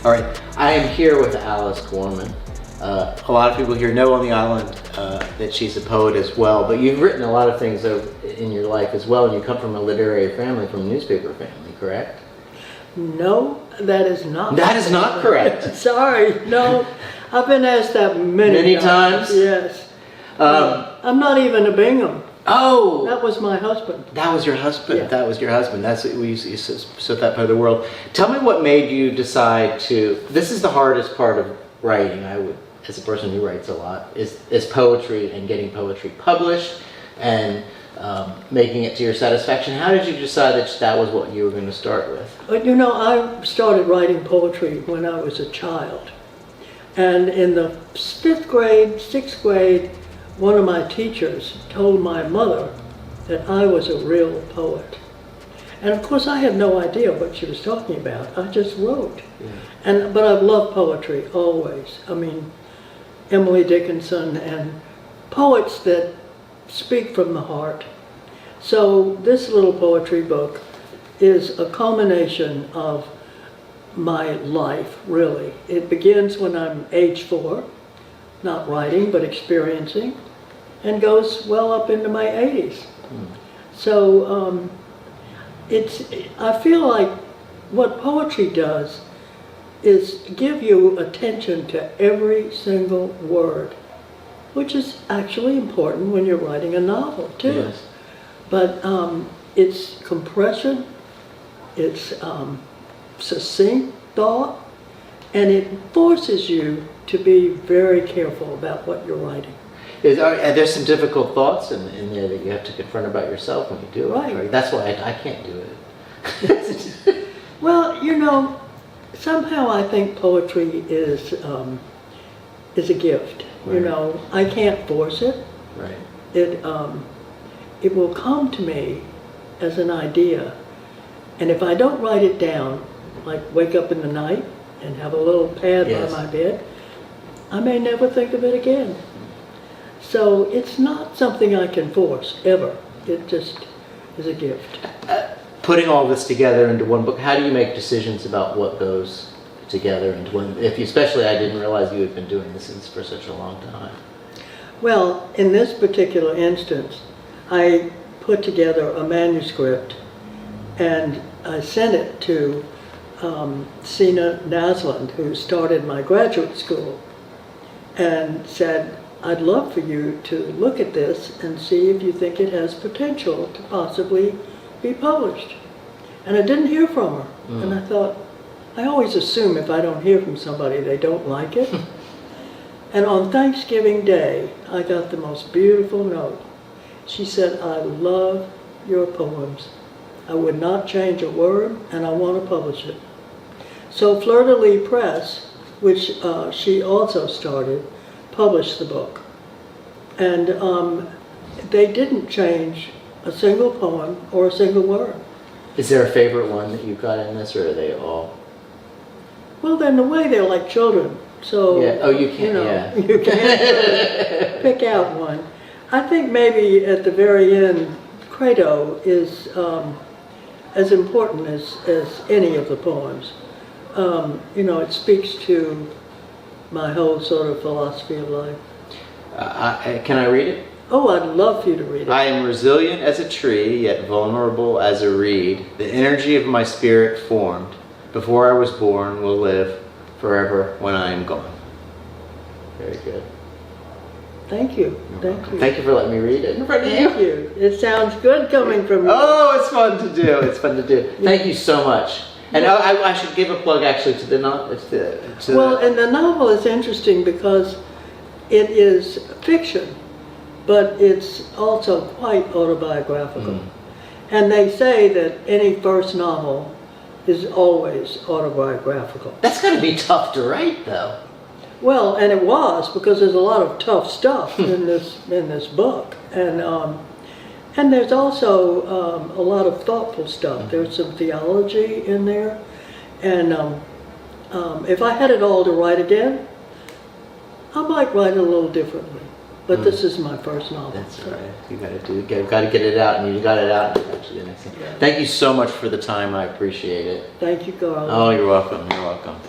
All right, I am here with Alice Gorman. A lot of people here know on the island that she's a poet as well, but you've written a lot of things in your life as well, and you come from a literary family, from a newspaper family, correct? No, that is not. That is not correct. Sorry, no. I've been asked that many times. Yes. I'm not even a Bingham. Oh! That was my husband. That was your husband. Yeah. That was your husband. That's what we used to sit that part of the world. Tell me what made you decide to. This is the hardest part of writing. I would, as a person who writes a lot, is poetry and getting poetry published and making it to your satisfaction. How did you decide that that was what you were going to start with? But you know, I started writing poetry when I was a child, and in the 5th grade, 6th grade. One of my teachers told my mother that I was a real poet. And of course I had no idea what she was talking about. I just wrote. Yeah. But I've loved poetry always. I mean, Emily Dickinson and poets that speak from the heart. So this little poetry book is a culmination of my life, really. It begins when I'm age 4. Not writing, but experiencing, and goes well up into my 80s. So I feel like what poetry does is give you attention to every single word, which is actually important when you're writing a novel too. Yes. But it's compression, it's succinct thought, and it forces you to be very careful about what you're writing. Are there some difficult thoughts in there that you have to confront about yourself when you do it? Right. That's why I can't do it. Well, you know, somehow I think poetry is a gift. Right. You know, I can't force it. Right. It will come to me as an idea, and if I don't write it down, like wake up in the night and have a little pad by my bed, I may never think of it again. So it's not something I can force, ever. It just is a gift. Putting all this together into one book, how do you make decisions about what goes together into one? Especially, I didn't realize you had been doing this for such a long time. Well, in this particular instance, I put together a manuscript and I sent it to Sina Naslund, who started my graduate school, and said, I'd love for you to look at this and see if you think it has potential to possibly be published. And I didn't hear from her. And I thought, I always assume if I don't hear from somebody, they don't like it. And on Thanksgiving Day, I got the most beautiful note. She said, I love your poems. I would not change a word, and I want to publish it. So Fleur de Lis Press, which she also started, published the book. And they didn't change a single poem or a single word. Is there a favorite one that you got in this, or are they all? Well, in a way, they're like children. So, yeah. Oh, you can't, you know, you can't pick out one. I think maybe at the very end, Credo is as important as any of the poems. You know, it speaks to my whole sort of philosophy of life. Can I read it? Oh, I'd love for you to read it. I am resilient as a tree, yet vulnerable as a reed. The energy of my spirit formed before I was born will live forever when I am gone. Very good. Thank you. Thank you. Thank you for letting me read it in front of you. Thank you. It sounds good coming from you. Oh, it's fun to do. It's fun to do. Thank you so much. And I should give a plug actually to the novel. And the novel is interesting because it is fiction, but it's also quite autobiographical. And they say that any first novel is always autobiographical. That's got to be tough to write, though. Well, and it was, because there's a lot of tough stuff in this book, and there's also a lot of thoughtful stuff. There's some theology in there, and if I had it all to write again, I might write it a little differently. But this is my first novel. That's right. You got to get it out, and you got it out. Actually, the next thing. Thank you so much for the time. I appreciate it. Thank you, Carl. Oh, you're welcome. You're welcome.